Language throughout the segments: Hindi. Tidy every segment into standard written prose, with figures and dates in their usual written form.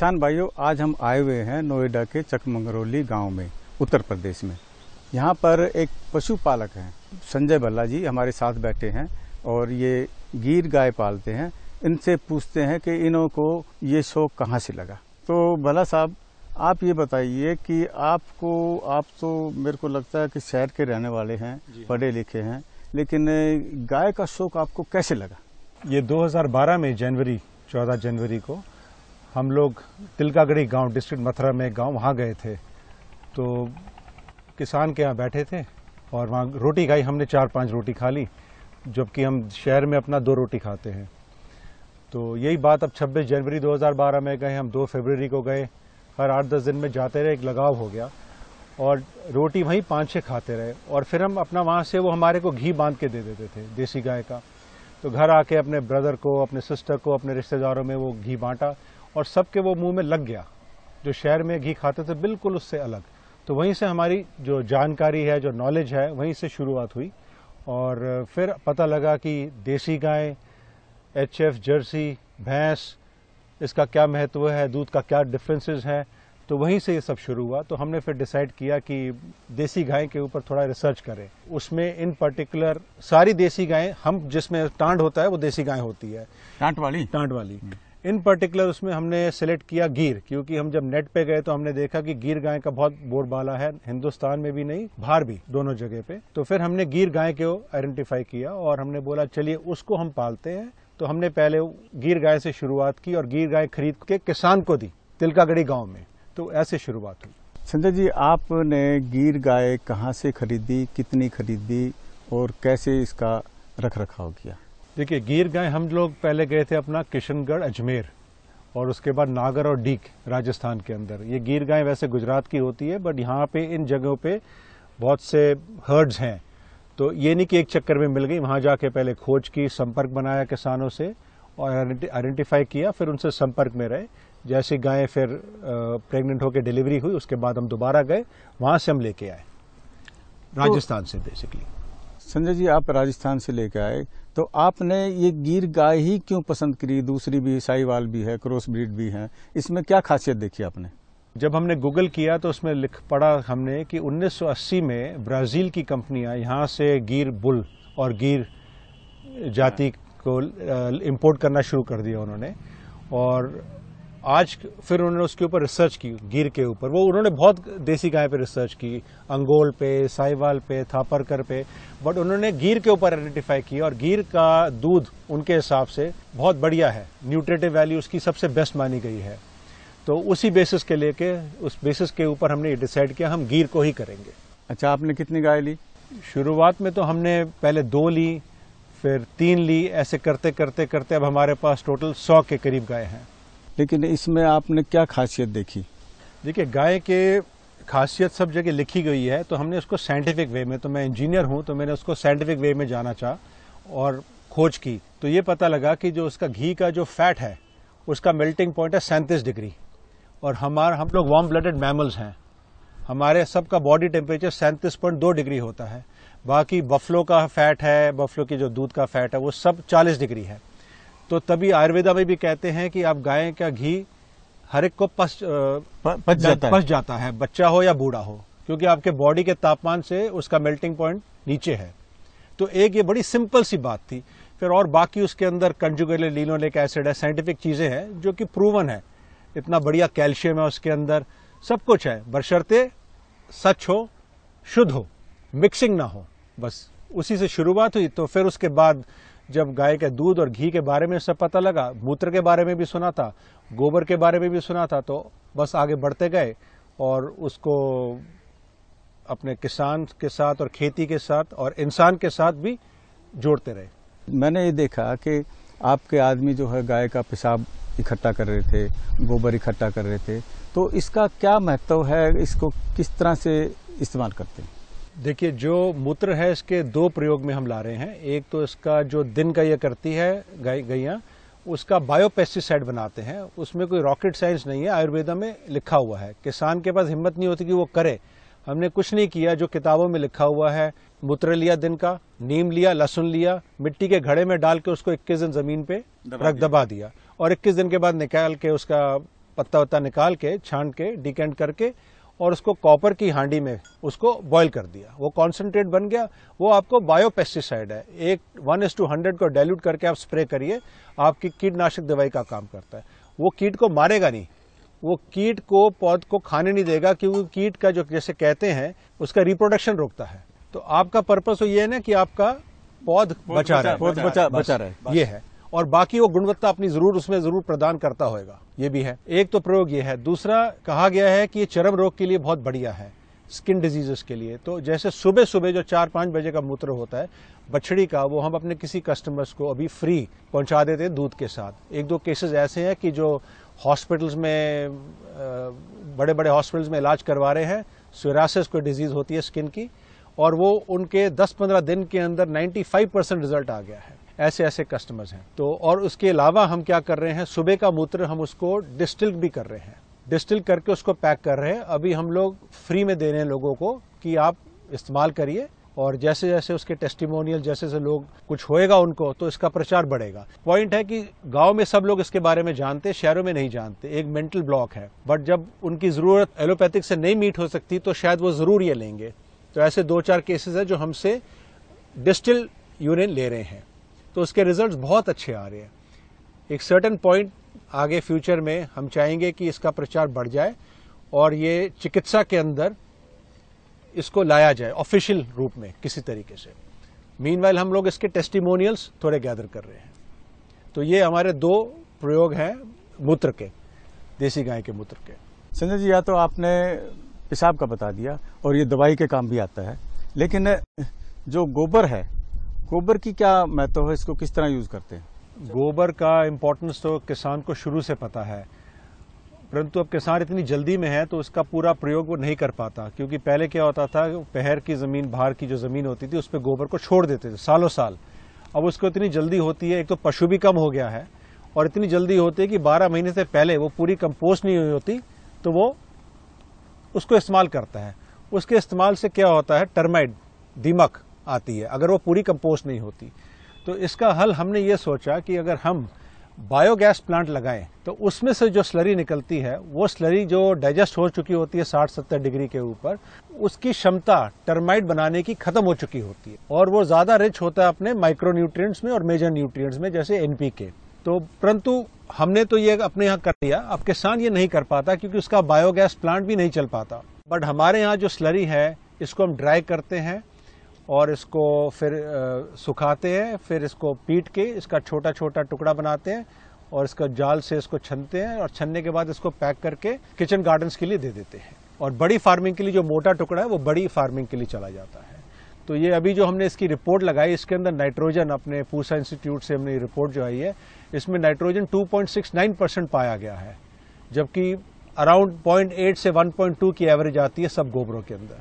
किसान भाइयों, आज हम आए हुए हैं नोएडा के चकमंगरौली गांव में, उत्तर प्रदेश में। यहाँ पर एक पशुपालक हैं, संजय भल्ला जी हमारे साथ बैठे हैं और ये गीर गाय पालते हैं। इनसे पूछते हैं कि इन्हों को ये शौक कहाँ से लगा। तो भल्ला साहब, आप ये बताइए कि आप तो मेरे को लगता है कि शहर के रहने वाले हैं, पढ़े लिखे हैं, लेकिन गाय का शौक आपको कैसे लगा? ये 2012 में 14 जनवरी को हम लोग तिलकागढ़ी गांव, डिस्ट्रिक्ट मथुरा में एक गांव, वहाँ गए थे। तो किसान के यहाँ बैठे थे और वहाँ रोटी खाई। हमने 4-5 रोटी खा ली, जबकि हम शहर में अपना 2 रोटी खाते हैं। तो यही बात अब 26 जनवरी 2012 में गए, हम 2 फरवरी को गए। हर 8-10 दिन में जाते रहे, एक लगाव हो गया और रोटी वहीं 5-6 खाते रहे। और फिर हम अपना वहाँ से वो हमारे को घी बांध के दे देते थे, देसी गाय का। तो घर आके अपने ब्रदर को, अपने सिस्टर को, अपने रिश्तेदारों में वो घी बांटा और सबके वो मुंह में लग गया। जो शहर में घी खाते थे बिल्कुल उससे अलग। तो वहीं से हमारी जो जानकारी है, जो नॉलेज है, वहीं से शुरुआत हुई। और फिर पता लगा कि देसी गाय, HF, जर्सी, भैंस, इसका क्या महत्व है, दूध का क्या डिफरेंसेस है। तो वहीं से ये सब शुरू हुआ। तो हमने फिर डिसाइड किया कि देसी गाय के ऊपर थोड़ा रिसर्च करें। उसमें इन पर्टिकुलर सारी देसी गायें, हम जिसमें टांड होता है वो देसी गाय होती है, टांड वाली। इन पर्टिकुलर उसमें हमने सेलेक्ट किया गीर, क्योंकि हम जब नेट पे गए तो हमने देखा कि गीर गाय का बहुत बोलबाला है, हिंदुस्तान में भी नहीं, बाहर भी, दोनों जगह पे। तो फिर हमने गीर गाय को आइडेंटिफाई किया और हमने बोला चलिए उसको हम पालते हैं। तो हमने पहले गीर गाय से शुरुआत की और गीर गाय खरीद के किसान को दी, तिलकागढ़ी गांव में। तो ऐसे शुरुआत हुई। संजय जी, आपने गीर गाय कहाँ से खरीदी, कितनी खरीदी और कैसे इसका रख रखाव किया? देखिए, गीर गाय हम लोग पहले गए थे अपना किशनगढ़, अजमेर, और उसके बाद नागर और डीक, राजस्थान के अंदर। ये गीर गाय वैसे गुजरात की होती है, बट यहाँ पे इन जगहों पे बहुत से हर्ड्स हैं। तो ये नहीं कि एक चक्कर में मिल गई, वहाँ जाके पहले खोज की, संपर्क बनाया किसानों से और आइडेंटिफाई किया, फिर उनसे संपर्क में रहे। जैसे गाय फिर प्रेग्नेंट होकर डिलीवरी हुई, उसके बाद हम दोबारा गए, वहाँ से हम लेके आए, राजस्थान से बेसिकली। संजय जी, आप राजस्थान से लेके आए, तो आपने ये गीर गाय ही क्यों पसंद करी? दूसरी भी साहिवाल भी है, क्रॉस ब्रीड भी है, इसमें क्या खासियत देखी आपने? जब हमने गूगल किया तो उसमें लिख पढ़ा हमने कि 1980 में ब्राजील की कंपनियां यहाँ से गीर बुल और गीर जाति को इंपोर्ट करना शुरू कर दिया उन्होंने। और आज फिर उन्होंने उसके ऊपर रिसर्च की, गीर के ऊपर। वो उन्होंने बहुत देसी गाय पे रिसर्च की, अंगोल पे, साहिवाल पे, थापरकर पे, बट उन्होंने गीर के ऊपर आइडेंटिफाई किया। और गीर का दूध उनके हिसाब से बहुत बढ़िया है, न्यूट्रिटिव वैल्यू उसकी सबसे बेस्ट मानी गई है। तो उसी बेसिस के लेके, उस बेसिस के ऊपर हमने डिसाइड किया हम गीर को ही करेंगे। अच्छा, आपने कितनी गाय ली? शुरुआत में तो हमने पहले 2 ली, फिर 3 ली, ऐसे करते करते करते अब हमारे पास टोटल 100 के करीब गाय हैं। लेकिन इसमें आपने क्या खासियत देखी? देखिए, गाय के खासियत सब जगह लिखी गई है, तो हमने उसको साइंटिफिक वे में, तो मैं इंजीनियर हूं तो मैंने उसको साइंटिफिक वे में जाना चाहा और खोज की। तो ये पता लगा कि जो उसका घी का जो फैट है उसका मेल्टिंग पॉइंट है 37 डिग्री। और हम लोग वार्म ब्लडेड मैमल्स हैं, हमारे सबका बॉडी टेम्परेचर 37.2 डिग्री होता है। बाकी बफलो का फैट है, बफलो की जो दूध का फैट है वो सब 40 डिग्री है। तो तभी आयुर्वेदा में भी कहते हैं कि आप गाय का घी हर एक को पच जाता है, बच्चा हो या बूढ़ा हो, क्योंकि आपके बॉडी के तापमान से उसका मेल्टिंग पॉइंट नीचे है। तो एक ये बड़ी सिंपल सी बात थी। फिर और बाकी उसके अंदर कंजुगेटेड लिनोलेक एसिड है, साइंटिफिक चीजें हैं जो कि प्रूवन है। इतना बढ़िया कैल्शियम है उसके अंदर, सब कुछ है, बशर्ते सच हो, शुद्ध हो, मिक्सिंग ना हो। बस उसी से शुरुआत हुई। तो फिर उसके बाद जब गाय के दूध और घी के बारे में सब पता लगा, मूत्र के बारे में भी सुना था, गोबर के बारे में भी सुना था, तो बस आगे बढ़ते गए और उसको अपने किसान के साथ और खेती के साथ और इंसान के साथ भी जोड़ते रहे। मैंने ये देखा कि आपके आदमी जो है गाय का पेशाब इकट्ठा कर रहे थे, गोबर इकट्ठा कर रहे थे, तो इसका क्या महत्व है? इसको किस तरह से इस्तेमाल करते हैं? देखिए, जो मूत्र है इसके 2 प्रयोग में हम ला रहे हैं। एक तो इसका जो दिन का ये करती है गैया, उसका बायोपेस्टिसाइड बनाते हैं। उसमें कोई रॉकेट साइंस नहीं है, आयुर्वेदा में लिखा हुआ है। किसान के पास हिम्मत नहीं होती कि वो करे। हमने कुछ नहीं किया, जो किताबों में लिखा हुआ है। मूत्र लिया दिन का, नीम लिया, लहसुन लिया, मिट्टी के घड़े में डाल के उसको 21 दिन जमीन पे दबा दिया और 21 दिन के बाद निकाल के उसका पत्ता वत्ता निकाल के, छान के, डिकेंट करके और उसको कॉपर की हांडी में उसको बॉईल कर दिया। वो कॉन्सेंट्रेट बन गया, वो आपको बायोपेस्टिसाइड है। 1:100 को डाइल्यूट करके आप स्प्रे करिए, आपकी कीटनाशक दवाई का काम करता है। वो कीट को मारेगा नहीं, वो कीट को पौध को खाने नहीं देगा, क्योंकि कीट का जो जैसे कहते हैं उसका रिप्रोडक्शन रोकता है। तो आपका पर्पस तो ये है ना कि आपका पौध बचा रहे, ये है। और बाकी वो गुणवत्ता अपनी उसमें जरूर प्रदान करता होगा, ये भी है। एक तो प्रयोग ये है। दूसरा कहा गया है कि ये चर्म रोग के लिए बहुत बढ़िया है, स्किन डिजीजेस के लिए। तो जैसे सुबह सुबह जो 4-5 बजे का मूत्र होता है बछड़ी का, वो हम अपने किसी कस्टमर्स को अभी फ्री पहुंचा देते हैं दूध के साथ। 1-2 केसेस ऐसे हैं कि जो हॉस्पिटल्स में, बड़े बड़े हॉस्पिटल्स में इलाज करवा रहे हैं, सोरासिस कोई डिजीज होती है स्किन की, और वो उनके 10-15 दिन के अंदर 95% रिजल्ट आ गया है। ऐसे ऐसे कस्टमर्स हैं। तो और उसके अलावा हम क्या कर रहे हैं, सुबह का मूत्र हम उसको डिस्टिल भी कर रहे हैं, डिस्टिल करके उसको पैक कर रहे हैं। अभी हम लोग फ्री में दे रहे हैं लोगों को कि आप इस्तेमाल करिए, और जैसे जैसे उसके टेस्टिमोनियल, जैसे जैसे लोग कुछ होएगा उनको, तो इसका प्रचार बढ़ेगा। पॉइंट है कि गांव में सब लोग इसके बारे में जानते, शहरों में नहीं जानते। एक मेंटल ब्लॉक है, बट जब उनकी जरूरत एलोपैथिक से नहीं मीट हो सकती तो शायद वो जरूर ये लेंगे। तो ऐसे 2-4 केसेस है जो हमसे डिस्टिल यूरिन ले रहे हैं, तो उसके रिजल्ट्स बहुत अच्छे आ रहे हैं। एक सर्टेन पॉइंट आगे फ्यूचर में हम चाहेंगे कि इसका प्रचार बढ़ जाए और ये चिकित्सा के अंदर इसको लाया जाए ऑफिशियल रूप में किसी तरीके से। मीनवाइल हम लोग इसके टेस्टिमोनियल्स थोड़े गैदर कर रहे हैं। तो ये हमारे 2 प्रयोग हैं मूत्र के, देसी गाय के मूत्र के। संजय जी, या तो आपने पेशाब का बता दिया और ये दवाई के काम भी आता है, लेकिन जो गोबर है, गोबर की क्या महत्व है, इसको किस तरह यूज करते हैं? गोबर का इम्पोर्टेंस तो किसान को शुरू से पता है, परंतु अब किसान इतनी जल्दी में है तो उसका पूरा प्रयोग वो नहीं कर पाता। क्योंकि पहले क्या होता था, पहर की जमीन, बाहर की जो जमीन होती थी, उस पर गोबर को छोड़ देते थे सालों साल। अब उसको इतनी जल्दी होती है, एक तो पशु भी कम हो गया है, और इतनी जल्दी होती है कि 12 महीने से पहले वो पूरी कंपोस्ट नहीं हुई होती, तो वो उसको इस्तेमाल करता है। उसके इस्तेमाल से क्या होता है, टर्माइट, दीमक आती है अगर वो पूरी कंपोस्ट नहीं होती। तो इसका हल हमने ये सोचा कि अगर हम बायोगैस प्लांट लगाएं तो उसमें से जो स्लरी निकलती है, वो स्लरी जो डाइजेस्ट हो चुकी होती है 60-70 डिग्री के ऊपर, उसकी क्षमता टर्माइट बनाने की खत्म हो चुकी होती है, और वो ज्यादा रिच होता है अपने माइक्रो न्यूट्रिएंट्स में और मेजर न्यूट्रिएंट्स में, जैसे एनपीके। तो परंतु हमने तो ये अपने यहाँ कर लिया, अब किसान ये नहीं कर पाता क्योंकि उसका बायोगैस प्लांट भी नहीं चल पाता। बट हमारे यहाँ जो स्लरी है, इसको हम ड्राई करते हैं और इसको फिर सुखाते हैं, फिर इसको पीट के इसका छोटा छोटा टुकड़ा बनाते हैं और इसका जाल से इसको छनते हैं, और छनने के बाद इसको पैक करके किचन गार्डन्स के लिए दे देते हैं। और बड़ी फार्मिंग के लिए जो मोटा टुकड़ा है वो बड़ी फार्मिंग के लिए चला जाता है। तो ये अभी जो हमने इसकी रिपोर्ट लगाई, इसके अंदर नाइट्रोजन, अपने पूसा इंस्टीट्यूट से हमने रिपोर्ट जो आई है, इसमें नाइट्रोजन 2.69% पाया गया है, जबकि अराउंड 0.8 से 1.2 की एवरेज आती है सब गोबरों के अंदर।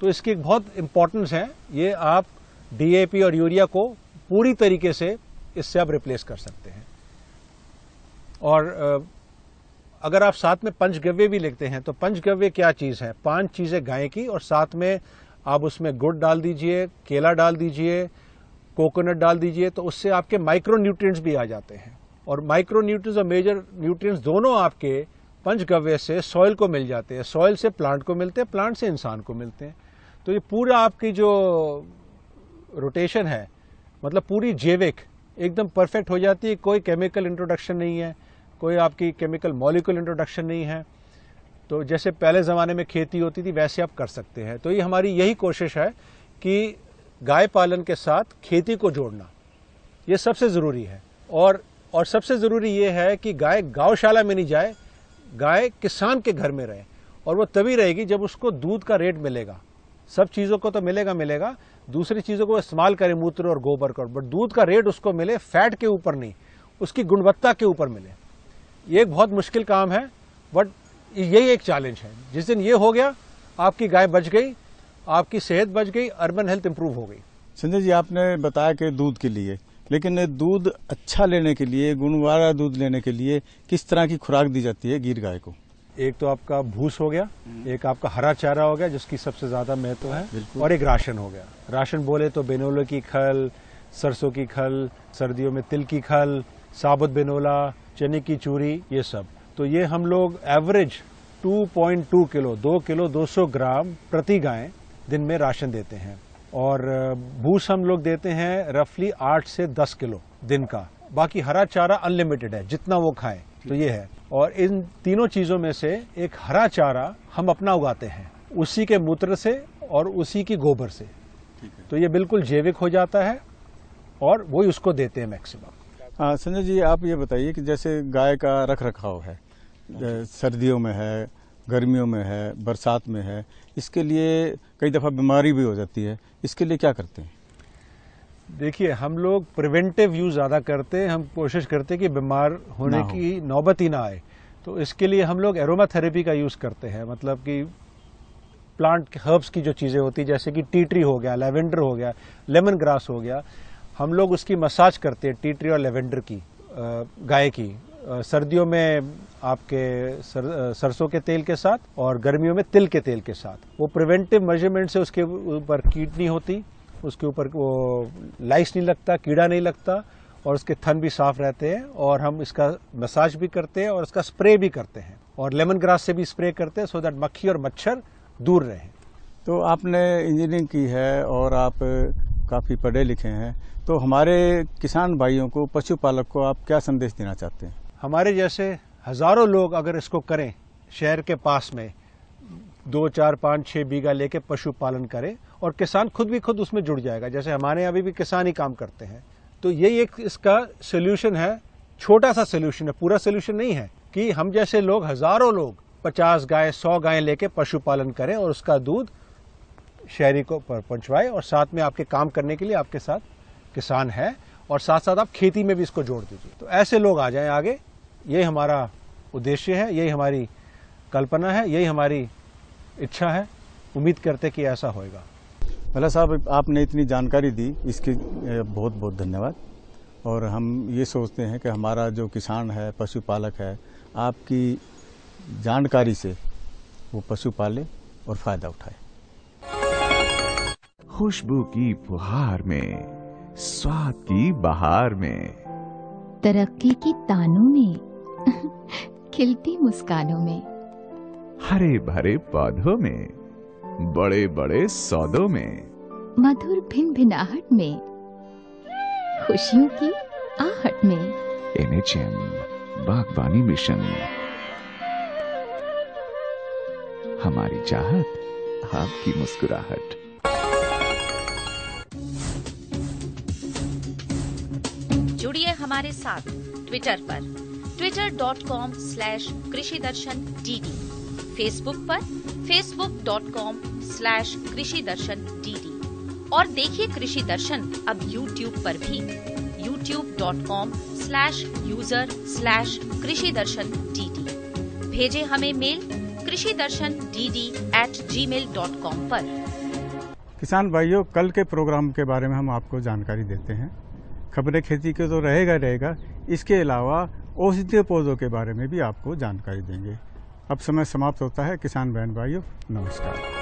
तो इसकी एक बहुत इंपॉर्टेंस है। ये आप डीएपी और यूरिया को पूरी तरीके से इससे आप रिप्लेस कर सकते हैं। और अगर आप साथ में पंचगव्य भी लिखते हैं, तो पंचगव्य क्या चीज है, 5 चीजें गाय की, और साथ में आप उसमें गुड़ डाल दीजिए, केला डाल दीजिए, कोकोनट डाल दीजिए, तो उससे आपके माइक्रो न्यूट्रिएंट्स भी आ जाते हैं। और माइक्रो न्यूट्रिएंट्स और मेजर न्यूट्रिएंट्स दोनों आपके पंचगव्य से सॉइल को मिल जाते हैं, सॉइल से प्लांट को मिलते हैं, प्लांट से इंसान को मिलते हैं। तो ये पूरा आपकी जो रोटेशन है, मतलब पूरी जैविक एकदम परफेक्ट हो जाती है। कोई केमिकल इंट्रोडक्शन नहीं है, कोई आपकी केमिकल मॉलिक्यूल इंट्रोडक्शन नहीं है। तो जैसे पहले ज़माने में खेती होती थी वैसे आप कर सकते हैं। तो ये हमारी यही कोशिश है कि गाय पालन के साथ खेती को जोड़ना, ये सबसे ज़रूरी है। और सबसे ज़रूरी ये है कि गाय गौशाला में नहीं जाए, गाय किसान के घर में रहे, और वो तभी रहेगी जब उसको दूध का रेट मिलेगा। सब चीज़ों को तो मिलेगा, दूसरी चीज़ों को इस्तेमाल करें, मूत्र और गोबर का, बट दूध का रेट उसको मिले फैट के ऊपर नहीं, उसकी गुणवत्ता के ऊपर मिले। ये एक बहुत मुश्किल काम है, बट यही एक चैलेंज है। जिस दिन ये हो गया, आपकी गाय बच गई, आपकी सेहत बच गई, अर्बन हेल्थ इंप्रूव हो गई। संजय जी, आपने बताया कि दूध के लिए, लेकिन दूध अच्छा लेने के लिए, गुणवारा दूध लेने के लिए किस तरह की खुराक दी जाती है गीर गाय को? एक तो आपका भूस हो गया, एक आपका हरा चारा हो गया जिसकी सबसे ज्यादा महत्व है, और एक राशन हो गया। राशन बोले तो बेनोले की खल, सरसों की खल, सर्दियों में तिल की खल, साबुत बेनोला, चने की चूरी, ये सब। तो ये हम लोग एवरेज 2.2 किलो 2 किलो 200 ग्राम प्रति गाय दिन में राशन देते हैं। और भूस हम लोग देते हैं रफली 8 से 10 किलो दिन का। बाकी हरा चारा अनलिमिटेड है, जितना वो खाएं, तो ये है। और इन तीनों चीजों में से एक हरा चारा हम अपना उगाते हैं, उसी के मूत्र से और उसी की गोबर से, तो ये बिल्कुल जैविक हो जाता है और वही उसको देते हैं मैक्सिमम। संजय जी, आप ये बताइए कि जैसे गाय का रख रखाव है, सर्दियों में है, गर्मियों में है, बरसात में है, इसके लिए कई दफ़ा बीमारी भी हो जाती है, इसके लिए क्या करते हैं? देखिए, हम लोग प्रिवेंटिव यूज ज़्यादा करते हैं, हम कोशिश करते हैं कि बीमार होने की नौबत ही ना आए। तो इसके लिए हम लोग एरोमा थेरेपी का यूज़ करते हैं, मतलब कि प्लांट हर्ब्स की जो चीज़ें होती, जैसे कि टी ट्री हो गया, लेवेंडर हो गया, लेमन ग्रास हो गया, हम लोग उसकी मसाज करते हैं, टी ट्री और लेवेंडर की, गाय की। सर्दियों में आपके सरसों के तेल के साथ और गर्मियों में तिल के तेल के साथ। वो प्रिवेंटिव मेजरमेंट से उसके ऊपर कीट नहीं होती, उसके ऊपर वो लाइस नहीं लगता, कीड़ा नहीं लगता, और उसके थन भी साफ रहते हैं। और हम इसका मसाज भी करते हैं और इसका स्प्रे भी करते हैं, और लेमन ग्रास से भी स्प्रे करते हैं, सो दैट मक्खी और मच्छर दूर रहें। तो आपने इंजीनियरिंग की है और आप काफ़ी पढ़े लिखे हैं, तो हमारे किसान भाइयों को, पशुपालक को आप क्या संदेश देना चाहते हैं? हमारे जैसे हजारों लोग अगर इसको करें, शहर के पास में 2, 4, 5, 6 बीघा लेके पशुपालन करें, और किसान खुद उसमें जुड़ जाएगा। जैसे हमारे अभी भी किसान ही काम करते हैं, तो यही एक इसका सोल्यूशन है, छोटा सा सोल्यूशन है, पूरा सोल्यूशन नहीं है, कि हम जैसे लोग, हजारों लोग 50 गाय 100 गाय लेके पशुपालन करें और उसका दूध शहरी को पहुंचवाए, और साथ में आपके काम करने के लिए आपके साथ किसान है, और साथ साथ आप खेती में भी इसको जोड़ दीजिए। तो ऐसे लोग आ जाएं आगे, यही हमारा उद्देश्य है, यही हमारी कल्पना है, यही हमारी इच्छा है। उम्मीद करते कि ऐसा होएगा। भला साहब, आपने इतनी जानकारी दी, इसके बहुत बहुत धन्यवाद। और हम ये सोचते हैं कि हमारा जो किसान है, पशुपालक है, आपकी जानकारी से वो पशु पाले और फायदा उठाए। खुशबू की फुहार में, स्वाद की बहार में, तरक्की की तानों में, खिलती मुस्कानों में, हरे भरे पौधों में, बड़े बड़े सौदों में, मधुर भिनभिनाहट में, खुशियों की आहट में। NHM बागवानी मिशन, हमारी चाहत, आपकी मुस्कुराहट। जुड़िए हमारे साथ ट्विटर पर twitter.com/कृषिदर्शन-dd, फेसबुक पर facebook.com/कृषिदर्शन-dd, और देखिए कृषि दर्शन अब YouTube पर भी youtube.com/user/कृषिदर्शन-dd। भेजे हमें मेल कृषिदर्शन-dd@gmail.com पर। किसान भाइयों, कल के प्रोग्राम के बारे में हम आपको जानकारी देते हैं। खबरें खेती के तो रहेगा, इसके अलावा औषधीय पौधों के बारे में भी आपको जानकारी देंगे। अब समय समाप्त होता है। किसान बहन भाइयों, नमस्कार।